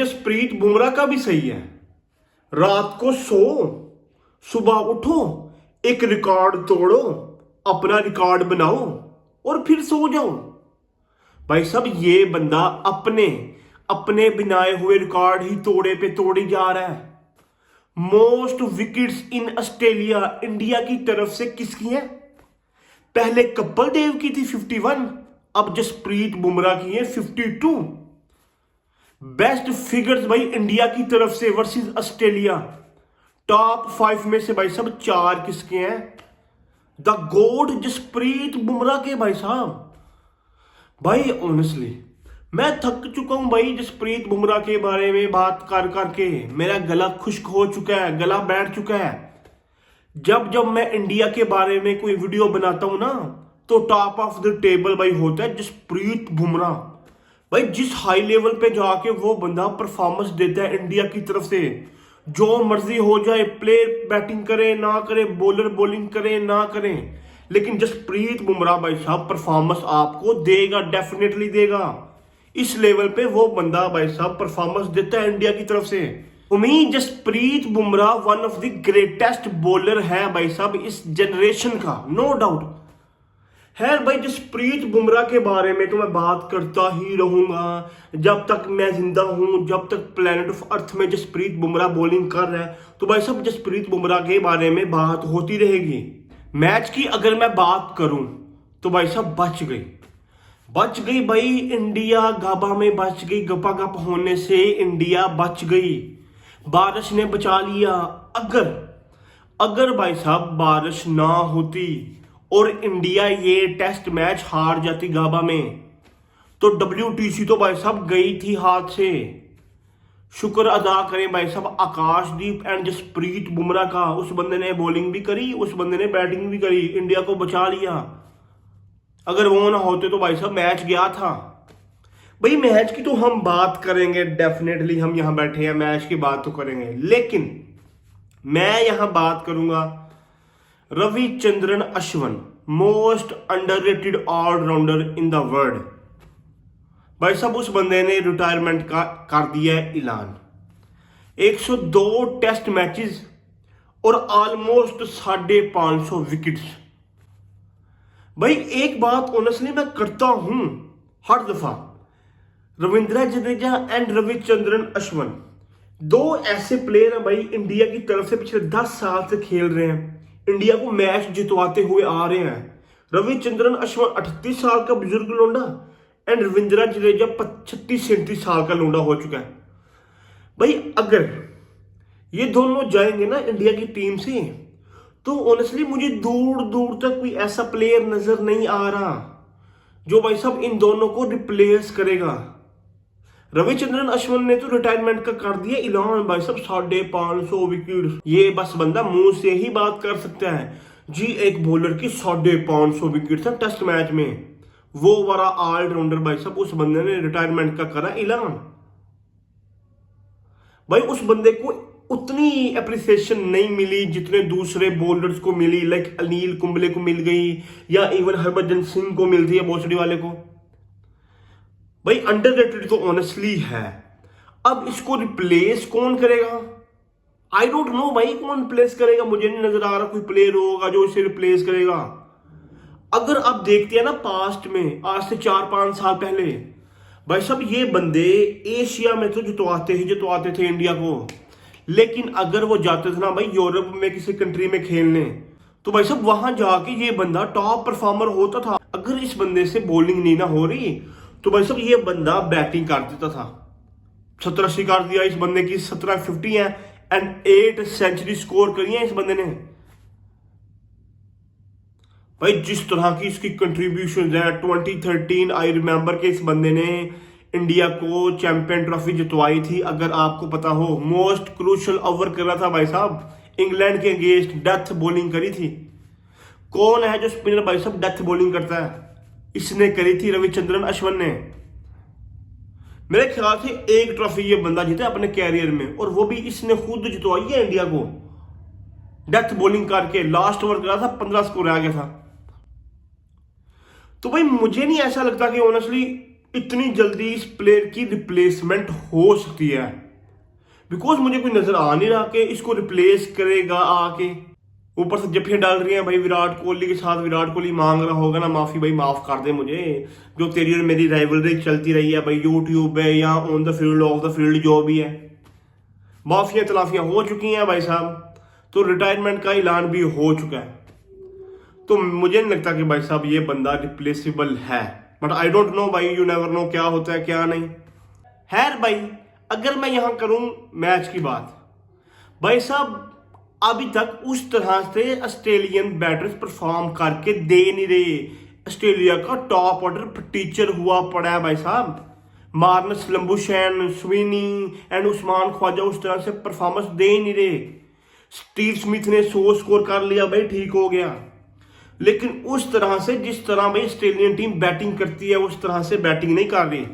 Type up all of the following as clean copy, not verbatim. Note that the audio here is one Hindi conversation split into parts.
जसप्रीत बुमराह का भी सही है। रात को सो, सुबह उठो, एक रिकॉर्ड तोड़ो, अपना रिकॉर्ड बनाओ और फिर सो जाओ। भाई साहब ये बंदा अपने अपने बनाए हुए रिकॉर्ड ही तोड़े पे तोड़ी जा रहा है। Most wickets in Australia India की तरफ से किसकी है? पहले कपिल देव की थी 51, अब जसप्रीत बुमराह की है 52। बेस्ट फिगर्स भाई इंडिया की तरफ से वर्सेस ऑस्ट्रेलिया, टॉप 5 में से भाई साहब 4 किसके हैं? द गोड जसप्रीत बुमराह के भाई साहब। भाई ऑनेस्टली मैं थक चुका हूं भाई जसप्रीत बुमराह के बारे में बात कर करके। मेरा गला खुश्क हो चुका है, गला बैठ चुका है। जब जब मैं इंडिया के बारे में कोई वीडियो बनाता हूं ना, तो टॉप ऑफ द टेबल भाई होता है जसप्रीत बुमराह। भाई जिस हाई लेवल पे जाके वो बंदा परफॉर्मेंस देता है इंडिया की तरफ से, जो मर्जी हो जाए, प्लेयर बैटिंग करे ना करे, बॉलर बॉलिंग करे ना करे, लेकिन जसप्रीत बुमराह भाई साहब परफॉर्मेंस आपको देगा, डेफिनेटली देगा। इस लेवल पे वो बंदा भाई साहब परफॉर्मेंस देता है इंडिया की तरफ से। उम्मीद Jasprit Bumrah one of the greatest bowler है भाई साहब इस जनरेशन का, नो डाउट। खैर भाई जसप्रीत बुमराह के बारे में तो मैं बात करता ही रहूंगा जब तक मैं जिंदा हूं, जब तक प्लेनेट ऑफ अर्थ में जसप्रीत बुमराह बॉलिंग कर रहा है। तो भाई साहब जसप्रीत बुमराह के बारे में बात होती रहेगी। मैच की अगर मैं बात करूं तो भाई साहब बच गई भाई इंडिया, गाबा में बच गई, गपा गप होने से इंडिया बच गई, बारिश ने बचा लिया। अगर भाई साहब बारिश ना होती और इंडिया ये टेस्ट मैच हार जाती गाबा में, तो WTC तो भाई साहब गई थी हाथ से। शुक्र अदा करें भाई साहब आकाशदीप एंड जसप्रीत बुमराह का, उस बंदे ने बॉलिंग भी करी, उस बंदे ने बैटिंग भी करी, इंडिया को बचा लिया। अगर वो ना होते तो भाई साहब मैच गया था। भाई मैच की तो हम बात करेंगे, डेफिनेटली हम यहां बैठे हैं, मैच की बात तो करेंगे, लेकिन मैं यहां बात करूंगा Ravichandran Ashwin, most underrated all rounder in the world. भाई साहब उस बंदे ने रिटायरमेंट का कर दिया है ऐलान। 102 टेस्ट मैचेस और ऑलमोस्ट 550 विकेट्स। भाई एक बात ऑनेस्टली मैं करता हूं हर दफा, रविंद्र जडेजा एंड रविचंद्रन अश्विन दो ऐसे प्लेयर हैं भाई इंडिया की तरफ से पिछले 10 साल से खेल रहे हैं, इंडिया को मैच जितवाते हुए आ रहे हैं। रविचंद्रन अश्विन 38 साल का बुजुर्ग लोंडा एंड रविंद्र जडेजा 36-37 साल का लोंडा हो चुका है। भाई अगर ये दोनों जाएंगे ना इंडिया की टीम से, तो ऑनेस्टली मुझे दूर दूर तक कोई ऐसा प्लेयर नजर नहीं आ रहा जो भाई साहब इन दोनों को रिप्लेस करेगा। रविचंद्रन अश्विन ने तो रिटायरमेंट का कर दिया ऐलान भाई साहब, 550 विकेट। ये बस बंदा मुंह से ही बात कर सकता है जी, एक बॉलर की 550 विकेट है टेस्ट मैच में, वो वाला ऑलराउंडर भाई साहब उस बंदे ने रिटायरमेंट का करा ऐलान। भाई उस बंदे को उतनी अप्रिसिएशन नहीं मिली जितने दूसरे बॉलर्स को मिली, लाइक अनिल कुंबले को मिल गई या इवन हरभजन सिंह को मिलती है, भोसड़ी वाले को। भाई अंडररेटेड तो ऑनेस्टली है। अब इसको रिप्लेस कौन करेगा? आई डोंट नो भाई, कौन रिप्लेस करेगा? मुझे नहीं नजर आ रहा कोई प्लेयर होगा जो इसे रिप्लेस करेगा। अगर आप देखते हैं ना पास्ट में, आज से 4-5 साल पहले भाई साहब ये बंदे एशिया में तो जितवाते थे इंडिया को, लेकिन अगर वो जाते थे ना भाई यूरोप में किसी कंट्री में खेलने, तो भाई साहब वहां जाके ये बंदा टॉप परफॉर्मर होता था। अगर इस बंदे से बॉलिंग नहीं ना हो रही तो भाई साहब ये बंदा बैटिंग कर देता था। 17 कर दिया इस बंदे की, 1750 है एंड 8 सेंचुरी स्कोर करी है इस बंदे ने। भाई जिस तरह की इसकी कंट्रीब्यूशन है, 2013 आई रिमेंबर के इस बंदे ने इंडिया को चैंपियन ट्रॉफी जितवाई थी, अगर आपको पता हो। मोस्ट क्रूशल ओवर कर रहा था भाई साहब, इंग्लैंड के अगेंस्ट डेथ बॉलिंग करी थी। कौन है जो स्पिनर भाई साहब डेथ बॉलिंग करता है? इसने करी थी रविचंद्रन अश्विन ने। मेरे ख्याल से एक ट्रॉफी ये बंदा जीता अपने कैरियर में, और वो भी इसने खुद जितवाई है इंडिया को डेथ बॉलिंग करके। लास्ट ओवर करा था, 15 स्कोर आ गया था। तो भाई मुझे नहीं ऐसा लगता कि ऑनेस्टली इतनी जल्दी इस प्लेयर की रिप्लेसमेंट हो सकती है? बिकॉज मुझे कोई नजर आ नहीं रहा कि इसको रिप्लेस करेगा आके। ऊपर से जफियां डाल रही हैं भाई विराट कोहली के साथ। विराट कोहली मांग रहा होगा ना माफी, भाई माफ कर दे मुझे, जो तेरी और मेरी राइवलरी चलती रही है भाई यूट्यूब पे या on the field of the field जो भी है, माफिया तलाफियां हो चुकी हैं भाई साहब। तो रिटायरमेंट का ऐलान भी हो चुका है। तो मुझे नहीं लगता कि भाई साहब ये बंदा रिप्लेसेबल है, बट आई डोंट नो भाई, यू नेवर नो क्या होता है क्या नहीं। खैर भाई, अगर मैं यहां करूं मैच की बात, भाई साहब अभी तक उस तरह से ऑस्ट्रेलियन बैटर्स परफॉर्म करके दे नहीं रहे। ऑस्ट्रेलिया का टॉप ऑर्डर टीचर हुआ पड़ा है भाई साहब। Marnus Labuschagne, Sweeney and Usman Khawaja उस तरह से परफॉर्मेंस दे ही नहीं रहे। स्टीव स्मिथ ने 100 स्कोर कर लिया भाई, ठीक हो गया, लेकिन उस तरह से जिस तरह भाई ऑस्ट्रेलियन टीम बैटिंग करती है उस तरह से बैटिंग नहीं कर रही।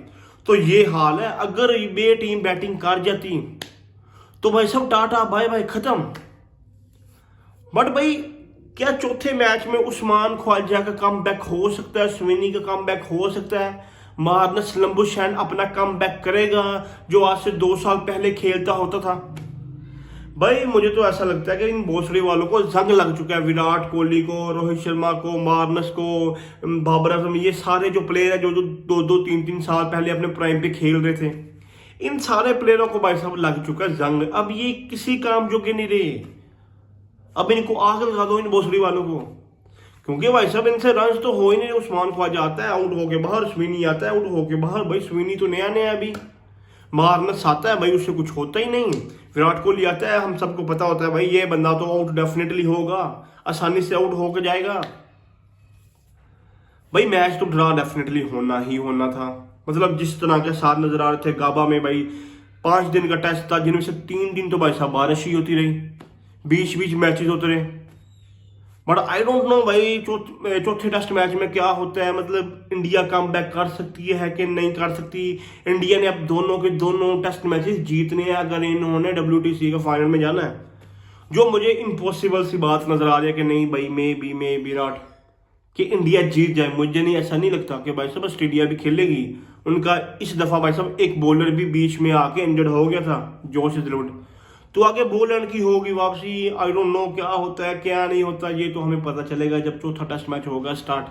तो ये हाल है। अगर ये टीम बैटिंग कर जाती तो भाई सब टाटा बाय बाय खत्म। बट भाई क्या चौथे मैच में उस्मान ख्वाजा का कम बैक हो सकता है, स्विनी का कम बैक हो सकता है, मार्नस लंबुशैन अपना कम बैक करेगा जो आज से 2 साल पहले खेलता होता था? भाई मुझे तो ऐसा लगता है कि इन भोसड़ी वालों को जंग लग चुका है। विराट कोहली को, रोहित शर्मा को, मार्नस को, बाबर आजम, ये सारे जो प्लेयर है जो 2-3 साल पहले अपने प्राइम पे खेल रहे थे, इन सारे प्लेयरों को भाई साहब लग चुका है जंग। अब ये किसी काम जो के नहीं रहे। अब इनको आग लगा दो इन भोसड़ी वालों को, क्योंकि भाई साहब इनसे रन तो हो ही नहीं। उस्मान ख्वाजा आता है आउट होके बाहर, स्विनी आता है आउट होके बाहर। भाई स्विनी तो नया नया अभी, मार्नस आता है भाई उससे कुछ होता ही नहीं। विराट कोहली आता है, हम सबको पता होता है भाई ये बंदा तो आउट डेफिनेटली होगा, आसानी से आउट होकर जाएगा। भाई मैच तो ड्रा डेफिनेटली होना ही होना था। मतलब जिस तरह के साथ नजर आ रहे थे गाबा में भाई, 5 दिन का टेस्ट था जिनमें से 3 दिन तो भाई साहब बारिश ही होती रही, बीच बीच मैचेस होते रहे। बट आई डोंट नो भाई चौथे टेस्ट मैच में क्या होता है। मतलब इंडिया कम बैक कर सकती है कि नहीं कर सकती। इंडिया ने अब दोनों के दोनों टेस्ट मैचेस जीतने हैं अगर इन्होंने WTC के फाइनल में जाना है, जो मुझे इम्पॉसिबल सी बात नजर आ रही है कि नहीं भाई मे बी विराट कि इंडिया जीत जाए। मुझे नहीं, ऐसा नहीं लगता कि भाई साहब ऑस्ट्रेलिया भी खेलेगी। उनका इस दफा भाई साहब एक बॉलर भी बीच में आके इंजर्ड हो गया था, जोश हेजलवुड। तो आगे बोलैंड की होगी वापसी। आई डोंट नो क्या होता है क्या नहीं होता, ये तो हमें पता चलेगा जब चौथा टेस्ट मैच होगा स्टार्ट।